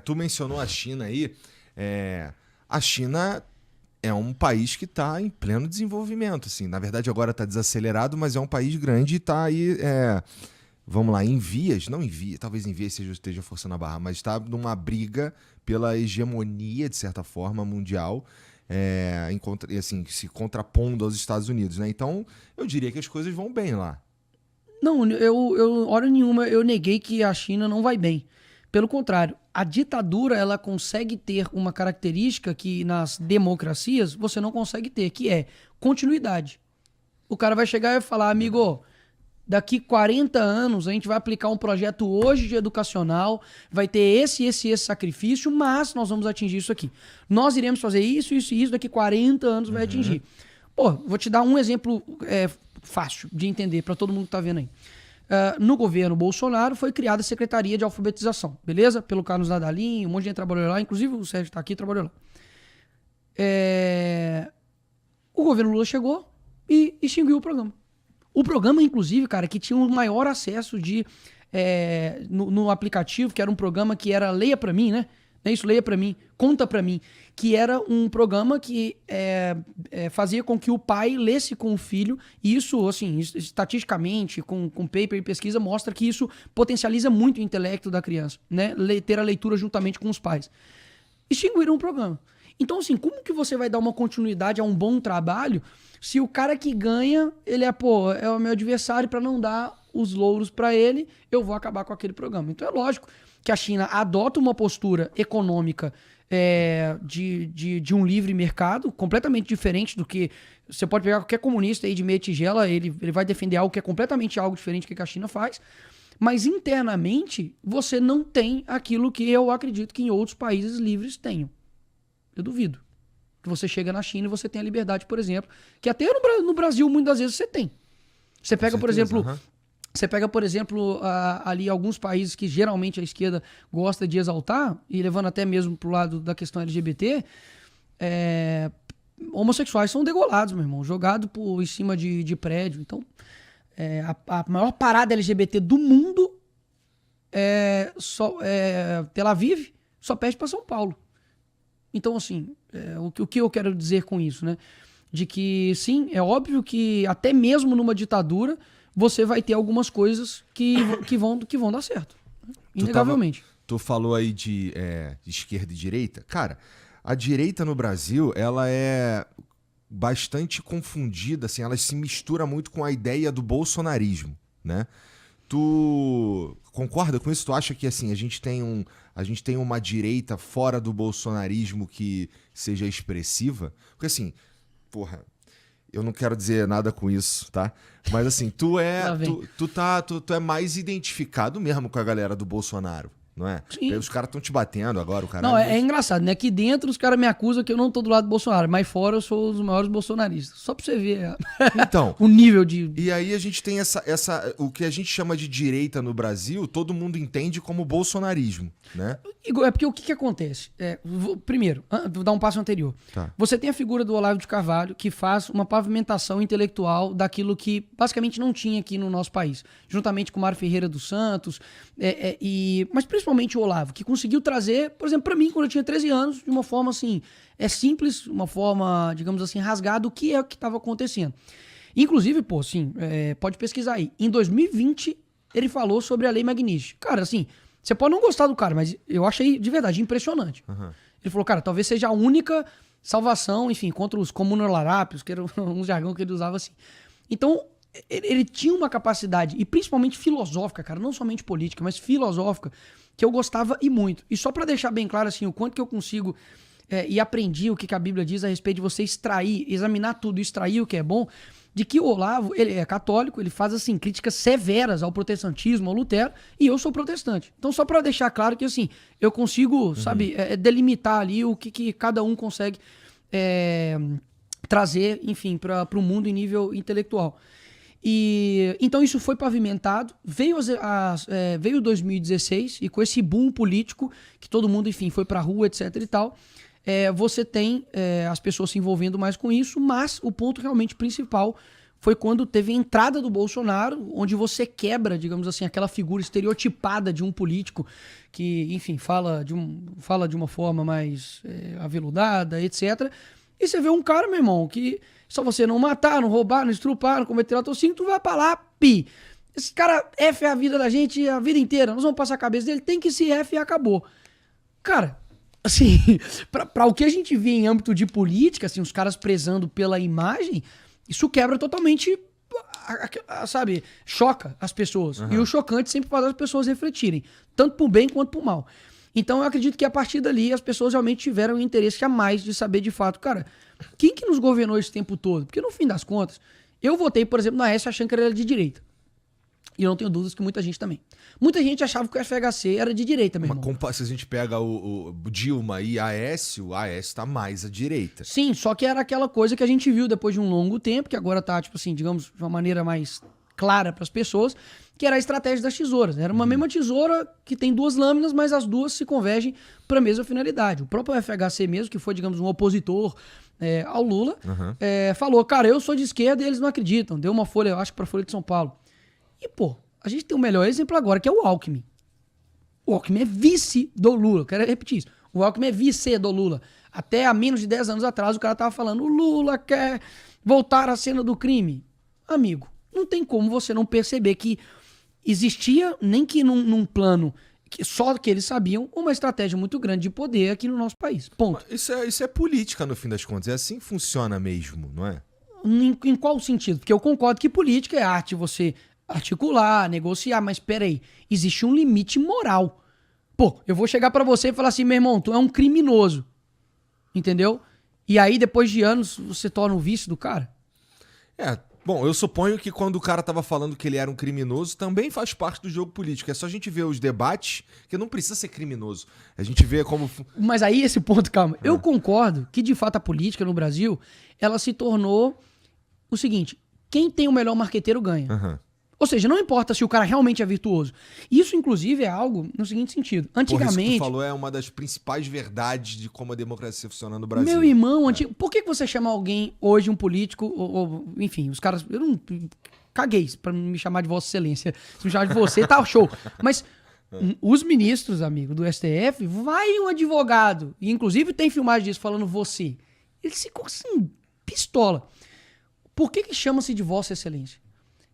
Tu mencionou a China aí. A China é um país que está em pleno desenvolvimento. Assim. Na verdade, agora está desacelerado, mas é um país grande e está aí, vamos lá, em vias, não em vias, talvez em vias esteja forçando a barra, mas está numa briga pela hegemonia, de certa forma, mundial, assim, se contrapondo aos Estados Unidos. Né? Então, eu diria que as coisas vão bem lá. Não, hora nenhuma, eu neguei que a China não vai bem. Pelo contrário, a ditadura, ela consegue ter uma característica que nas democracias você não consegue ter, que é continuidade. O cara vai chegar e vai falar, amigo, daqui 40 anos a gente vai aplicar um projeto hoje de educacional, vai ter esse sacrifício, mas nós vamos atingir isso aqui. Nós iremos fazer isso, isso e isso, daqui 40 anos vai atingir. Pô, vou te dar um exemplo fácil de entender para todo mundo que tá vendo aí. No governo Bolsonaro foi criada a Secretaria de Alfabetização, beleza? Pelo Carlos Nadalim, um monte de gente trabalhou lá, inclusive o Sérgio tá aqui, trabalhou lá. O governo Lula chegou e extinguiu o programa. O programa, inclusive, cara, que tinha um maior acesso no aplicativo, que era um programa que era Leia Pra Mim, né? É isso, Leia Pra Mim, Conta Pra Mim, que era um programa que fazia com que o pai lesse com o filho, e isso, assim, estatisticamente, com paper e pesquisa, mostra que isso potencializa muito o intelecto da criança, né? Ter a leitura juntamente com os pais. Extinguiram o programa. Então, assim, como que você vai dar uma continuidade a um bom trabalho se o cara que ganha, ele é o meu adversário, para não dar os louros para ele, eu vou acabar com aquele programa. Então é lógico que a China adota uma postura econômica de um livre mercado, completamente diferente do que... Você pode pegar qualquer comunista aí de meia tigela, ele vai defender algo que é completamente algo diferente do que a China faz, mas internamente você não tem aquilo que eu acredito que em outros países livres tenham. Eu duvido. Que você chega na China e você tem a liberdade, por exemplo, que até no Brasil muitas vezes você tem. Você pega, por exemplo... Você pega, por exemplo, ali alguns países que geralmente a esquerda gosta de exaltar, e levando até mesmo pro lado da questão LGBT, homossexuais são degolados, meu irmão, jogados em cima de prédio. Então, a maior parada LGBT do mundo Tel Aviv, só perde para São Paulo. Então, assim, o que eu quero dizer com isso, né? De que, sim, é óbvio que até mesmo numa ditadura você vai ter algumas coisas que vão dar certo. Inegavelmente. Tu falou aí de esquerda e direita. Cara, a direita no Brasil, ela é bastante confundida, assim, ela se mistura muito com a ideia do bolsonarismo, né? Tu concorda com isso? Tu acha que, assim, a gente tem uma direita fora do bolsonarismo que seja expressiva? Porque, assim, porra... Eu não quero dizer nada com isso, tá? Mas assim, tu é mais identificado mesmo com a galera do Bolsonaro, não é? Sim. Os caras estão te batendo agora, o cara. Não, é engraçado, né? Aqui dentro os caras me acusam que eu não tô do lado do Bolsonaro, mas fora eu sou um dos maiores bolsonaristas. Só pra você ver então, o nível de... E aí a gente tem o que a gente chama de direita no Brasil, todo mundo entende como bolsonarismo, né? É porque o que acontece? Primeiro, vou dar um passo anterior. Tá. Você tem a figura do Olavo de Carvalho, que faz uma pavimentação intelectual daquilo que basicamente não tinha aqui no nosso país. Juntamente com o Mário Ferreira dos Santos, mas principalmente o Olavo, que conseguiu trazer, por exemplo, para mim, quando eu tinha 13 anos, de uma forma assim, simples, uma forma, digamos assim, rasgada, o que é o que estava acontecendo. Inclusive, pode pesquisar aí. Em 2020, ele falou sobre a Lei Magnífica. Cara, assim... Você pode não gostar do cara, mas eu achei de verdade impressionante. Uhum. Ele falou, cara, talvez seja a única salvação, enfim, contra os comunolarápios, que era um jargão que ele usava assim. Então, ele tinha uma capacidade, e principalmente filosófica, cara, não somente política, mas filosófica, que eu gostava e muito. E só pra deixar bem claro, assim, o quanto que eu consigo e aprendi o que a Bíblia diz a respeito de você examinar tudo, extrair o que é bom, de que o Olavo, ele é católico, ele faz, assim, críticas severas ao protestantismo, ao Lutero, e eu sou protestante. Então, só para deixar claro que, assim, eu consigo, sabe, delimitar ali o que cada um consegue trazer, enfim, para o mundo em nível intelectual. E então isso foi pavimentado, veio 2016, e com esse boom político, que todo mundo, enfim, foi pra rua, etc e tal, você tem as pessoas se envolvendo mais com isso, mas o ponto realmente principal foi quando teve a entrada do Bolsonaro, onde você quebra, digamos assim, aquela figura estereotipada de um político que, enfim, fala de uma forma mais aveludada, etc. E você vê um cara, meu irmão, que só você não matar, não roubar, não estrupar, não cometer latrocínio, tu vai pra lá, pi. Esse cara F é a vida da gente a vida inteira. Nós vamos passar a cabeça dele, tem que se F e acabou. Cara, assim, pra o que a gente vê em âmbito de política, assim, os caras prezando pela imagem, isso quebra totalmente, sabe, choca as pessoas. E o chocante sempre faz as pessoas refletirem, tanto pro bem quanto pro mal. Então eu acredito que a partir dali as pessoas realmente tiveram um interesse a mais de saber de fato, cara, quem que nos governou esse tempo todo? Porque no fim das contas, eu votei, por exemplo, na Aécio achando que ele era de direita. E eu não tenho dúvidas que muita gente também. Muita gente achava que o FHC era de direita, meu irmão. Se a gente pega o Dilma e Aécio tá mais à direita. Sim, só que era aquela coisa que a gente viu depois de um longo tempo, que agora tá, tipo assim, digamos, de uma maneira mais clara para as pessoas, que era a estratégia das tesouras. Era uma mesma tesoura que tem duas lâminas, mas as duas se convergem para a mesma finalidade. O próprio FHC mesmo, que foi, digamos, um opositor ao Lula, falou, cara, eu sou de esquerda e eles não acreditam. Deu uma folha, eu acho que para a Folha de São Paulo. E, pô, a gente tem o melhor exemplo agora, que é o Alckmin. O Alckmin é vice do Lula. Eu quero repetir isso. O Alckmin é vice do Lula. Até há menos de 10 anos atrás, o cara tava falando, o Lula quer voltar à cena do crime. Amigo, não tem como você não perceber que existia, nem que num plano que só que eles sabiam, uma estratégia muito grande de poder aqui no nosso país. Ponto. Isso é política, no fim das contas. É assim que funciona mesmo, não é? Em qual sentido? Porque eu concordo que política é arte, você articular, negociar, mas peraí, existe um limite moral. Pô, eu vou chegar pra você e falar assim, meu irmão, tu é um criminoso, entendeu? E aí, depois de anos, você torna o vice do cara? Bom, eu suponho que quando o cara tava falando que ele era um criminoso, também faz parte do jogo político. É só a gente ver os debates, que não precisa ser criminoso. A gente vê como... Mas aí, esse ponto, calma, eu concordo que, de fato, a política no Brasil, ela se tornou o seguinte, quem tem o melhor marqueteiro ganha. Ou seja, não importa se o cara realmente é virtuoso. Isso, inclusive, é algo no seguinte sentido. Antigamente... Isso que tu falou é uma das principais verdades de como a democracia funciona no Brasil. Meu irmão, por que você chama alguém hoje, um político, enfim, os caras... Eu não caguei pra me chamar de Vossa Excelência. Se me chamar de você, tá show. Mas os ministros, amigo, do STF, vai um advogado, e inclusive tem filmagem disso falando você. Eles ficam assim, pistola. Por que chama-se de Vossa Excelência?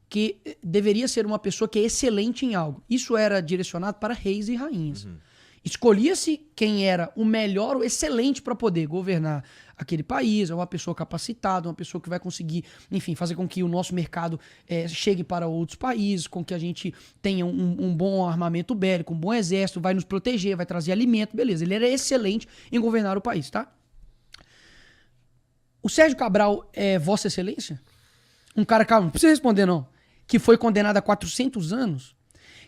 Que deveria ser uma pessoa que é excelente em algo. Isso era direcionado para reis e rainhas. Escolhia-se quem era o melhor, o excelente para poder governar aquele país, é uma pessoa capacitada, uma pessoa que vai conseguir, enfim, fazer com que o nosso mercado chegue para outros países, com que a gente tenha um bom armamento bélico, um bom exército, vai nos proteger, vai trazer alimento, beleza. Ele era excelente em governar o país, tá? O Sérgio Cabral é Vossa Excelência? Um cara, calma, não precisa responder não. Que foi condenado a 400 anos,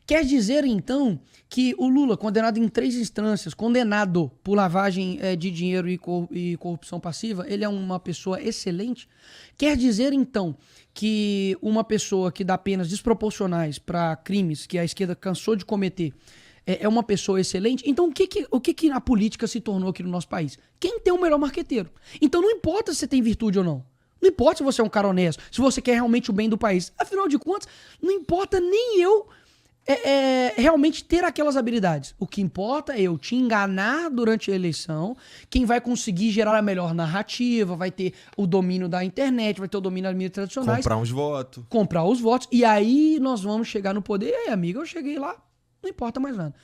quer dizer, então, que o Lula, condenado em 3 instâncias, condenado por lavagem de dinheiro e corrupção passiva, ele é uma pessoa excelente? Quer dizer, então, que uma pessoa que dá penas desproporcionais para crimes que a esquerda cansou de cometer é uma pessoa excelente? Então, o que a política se tornou aqui no nosso país? Quem tem o melhor marqueteiro? Então, não importa se você tem virtude ou não. Não importa se você é um cara honesto, se você quer realmente o bem do país. Afinal de contas, não importa nem eu realmente ter aquelas habilidades. O que importa é eu te enganar durante a eleição, quem vai conseguir gerar a melhor narrativa, vai ter o domínio da internet, vai ter o domínio das mídias tradicionais. Comprar uns votos. Comprar os votos. E aí nós vamos chegar no poder. E aí, amigo, eu cheguei lá, não importa mais nada.